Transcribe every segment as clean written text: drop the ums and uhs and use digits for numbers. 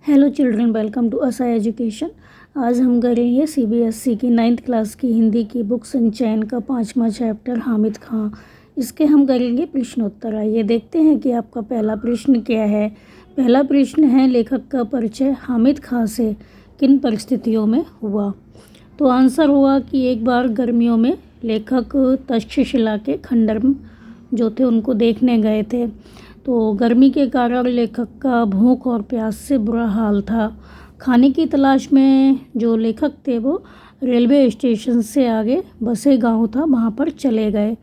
Hello children, welcome to असा education. आज हम करेंगे सीबीएसई की 9th क्लास की हिंदी की बुक संचयन का 5वां चैप्टर हामिद खां। इसके हम करेंगे प्रश्नोत्तर। आइए देखते हैं कि आपका पहला प्रश्न क्या है। पहला प्रश्न है, लेखक का परिचय हामिद खां से किन परिस्थितियों में हुआ। तो आंसर हुआ कि एक बार गर्मियों में लेखक तक्षशिला के खंडर जो थे उनको देखने गए थे। तो गर्मी के कारण लेखक का भूख और प्यास से बुरा हाल था। खाने की तलाश में जो लेखक थे वो रेलवे स्टेशन से आगे बसे गांव था, वहाँ पर चले गए।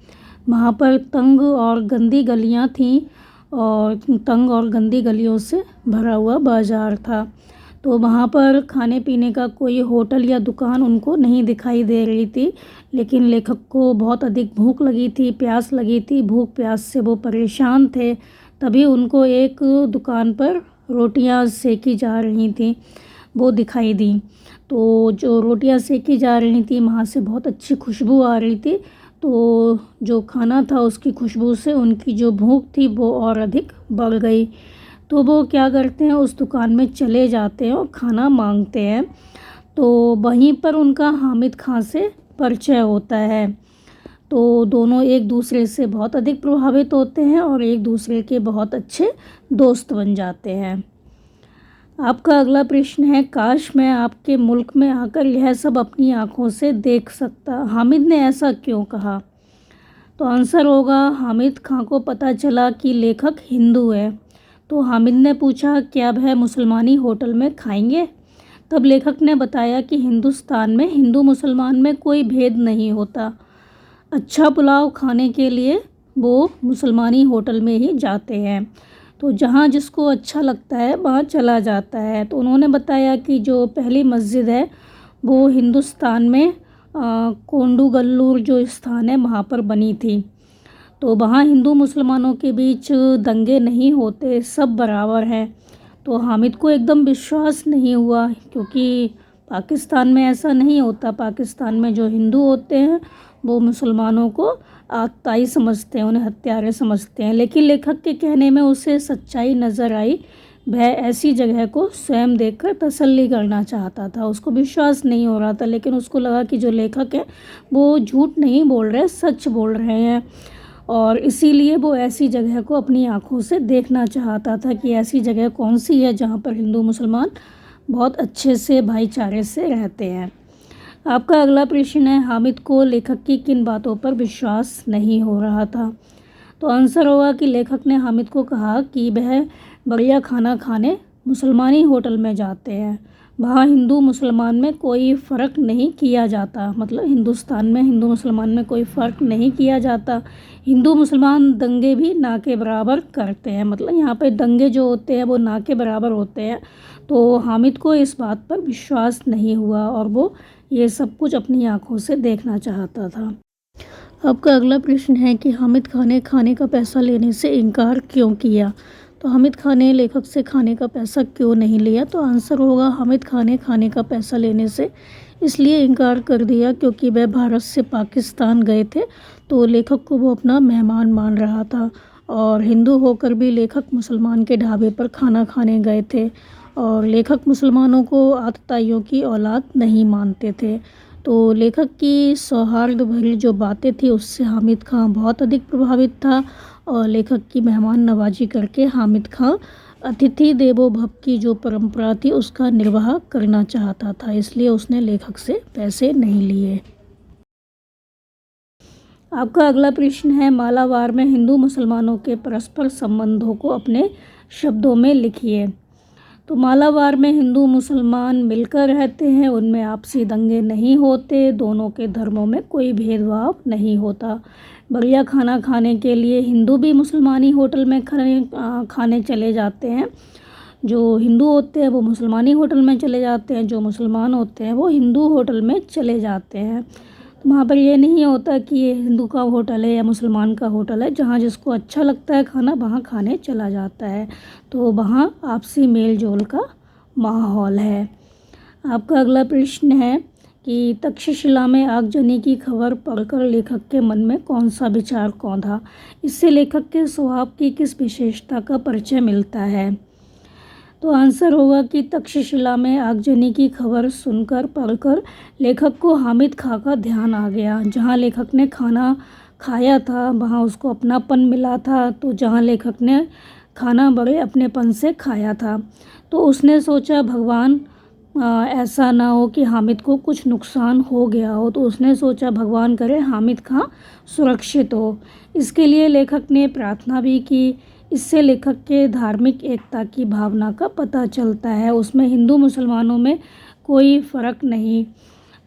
वहाँ पर तंग और गंदी गलियाँ थीं और तंग और गंदी गलियों से भरा हुआ बाज़ार था। तो वहाँ पर खाने पीने का कोई होटल या दुकान उनको नहीं दिखाई दे रही थी, लेकिन लेखक को बहुत अधिक भूख लगी थी, प्यास लगी थी। भूख प्यास से वो परेशान थे। तभी उनको एक दुकान पर रोटियां सेकी जा रही थी, वो दिखाई दी। तो जो रोटियां सेकी जा रही थी वहाँ से बहुत अच्छी खुशबू आ रही थी। तो जो खाना था उसकी खुशबू से उनकी जो भूख थी वो और अधिक बढ़ गई। तो वो क्या करते हैं, उस दुकान में चले जाते हैं और खाना मांगते हैं। तो वहीं पर उनका हामिद खां से परिचय होता है। तो दोनों एक दूसरे से बहुत अधिक प्रभावित होते हैं और एक दूसरे के बहुत अच्छे दोस्त बन जाते हैं। आपका अगला प्रश्न है, काश मैं आपके मुल्क में आकर यह सब अपनी आँखों से देख सकता। हामिद ने ऐसा क्यों कहा। तो आंसर होगा, हामिद खां को पता चला कि लेखक हिंदू है। तो हामिद ने पूछा, क्या वह मुसलमानी होटल में खाएंगे। तब लेखक ने बताया कि हिंदुस्तान में हिंदू मुसलमान में कोई भेद नहीं होता। अच्छा पुलाव खाने के लिए वो मुसलमानी होटल में ही जाते हैं। तो जहाँ जिसको अच्छा लगता है वहाँ चला जाता है। तो उन्होंने बताया कि जो पहली मस्जिद है वो हिंदुस्तान में कोंडूगल्लूर जो स्थान है वहाँ पर बनी थी। तो वहाँ हिंदू मुसलमानों के बीच दंगे नहीं होते, सब बराबर हैं। तो हामिद को एकदम विश्वास नहीं हुआ, क्योंकि पाकिस्तान में ऐसा नहीं होता। पाकिस्तान में जो हिंदू होते हैं वो मुसलमानों को आतताई समझते हैं, उन्हें हत्यारे समझते हैं। लेकिन लेखक के कहने में उसे सच्चाई नज़र आई। वह ऐसी जगह को स्वयं देखकर तसल्ली करना चाहता था। उसको विश्वास नहीं हो रहा था, लेकिन उसको लगा कि जो लेखक है वो झूठ नहीं बोल रहे, सच बोल रहे हैं। और इसीलिए वो ऐसी जगह को अपनी आँखों से देखना चाहता था कि ऐसी जगह कौन सी है जहाँ पर हिंदू मुसलमान बहुत अच्छे से भाईचारे से रहते हैं। आपका अगला प्रश्न है, हामिद को लेखक की किन बातों पर विश्वास नहीं हो रहा था। तो आंसर होगा कि लेखक ने हामिद को कहा कि वह बढ़िया खाना खाने मुसलमानी होटल में जाते हैं। वहाँ हिंदू मुसलमान में कोई फ़र्क नहीं किया जाता। मतलब हिंदुस्तान में हिंदू मुसलमान में कोई फ़र्क नहीं किया जाता। हिंदू मुसलमान दंगे भी ना के बराबर करते हैं। मतलब यहाँ पे दंगे जो होते हैं वो ना के बराबर होते हैं। तो हामिद को इस बात पर विश्वास नहीं हुआ और वो ये सब कुछ अपनी आँखों से देखना चाहता था। आपका अगला प्रश्न है कि हामिद खां ने खाने का पैसा लेने से इनकार क्यों किया। तो हामिद खां ने लेखक से खाने का पैसा क्यों नहीं लिया। तो आंसर होगा, हामिद खां ने खाने का पैसा लेने से इसलिए इनकार कर दिया क्योंकि वह भारत से पाकिस्तान गए थे। तो लेखक को वो अपना मेहमान मान रहा था और हिंदू होकर भी लेखक मुसलमान के ढाबे पर खाना खाने गए थे और लेखक मुसलमानों को आतताइयों की औलाद नहीं मानते थे। तो लेखक की सौहार्द भरी जो बातें थी उससे हामिद खां बहुत अधिक प्रभावित था और लेखक की मेहमान नवाजी करके हामिद खां अतिथि देवो भव की जो परंपरा थी उसका निर्वाह करना चाहता था, इसलिए उसने लेखक से पैसे नहीं लिए। आपका अगला प्रश्न है, मालाबार में हिंदू मुसलमानों के परस्पर संबंधों को अपने शब्दों में लिखिए। तो मालाबार में हिंदू मुसलमान मिलकर रहते हैं, उनमें आपसी दंगे नहीं होते, दोनों के धर्मों में कोई भेदभाव नहीं होता। बढ़िया खाना खाने के लिए हिंदू भी मुसलमानी होटल में खाने चले जाते हैं। जो हिंदू होते हैं वो मुसलमानी होटल में चले जाते हैं, जो मुसलमान होते हैं वो हिंदू होटल में चले जाते हैं। वहाँ पर ये नहीं होता कि ये हिंदू का होटल है या मुसलमान का होटल है। जहाँ जिसको अच्छा लगता है खाना वहाँ खाने चला जाता है। तो वहाँ आपसी मेल जोल का माहौल है। आपका अगला प्रश्न है कि तक्षशिला में आगजनी की खबर पढ़कर लेखक के मन में कौन सा विचार कौंधा। इससे लेखक के स्वभाव की किस विशेषता का परिचय मिलता है। तो आंसर होगा कि तक्षशिला में आगजनी की खबर सुनकर पढ़कर लेखक को हामिद खां का ध्यान आ गया। जहाँ लेखक ने खाना खाया था वहाँ उसको अपनापन मिला था, तो जहाँ लेखक ने खाना बड़े अपनेपन से खाया था, तो उसने सोचा भगवान ऐसा ना हो कि हामिद को कुछ नुकसान हो गया हो, तो उसने सोचा भगवान करे हामिद खां सुरक्षित हो। इसके लिए लेखक ने प्रार्थना भी की। इससे लेखक के धार्मिक एकता की भावना का पता चलता है। उसमें हिंदू मुसलमानों में कोई फ़र्क नहीं।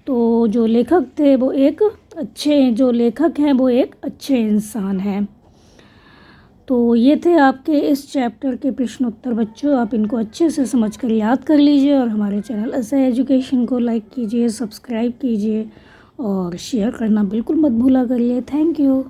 तो जो लेखक थे वो एक लेखक हैं वो एक अच्छे इंसान हैं। तो ये थे आपके इस चैप्टर के प्रश्न उत्तर बच्चों। आप इनको अच्छे से समझ कर याद कर लीजिए और हमारे चैनल एसआई एजुकेशन को लाइक कीजिए, सब्सक्राइब कीजिए और शेयर करना बिल्कुल मत भूला करिए। Thank you.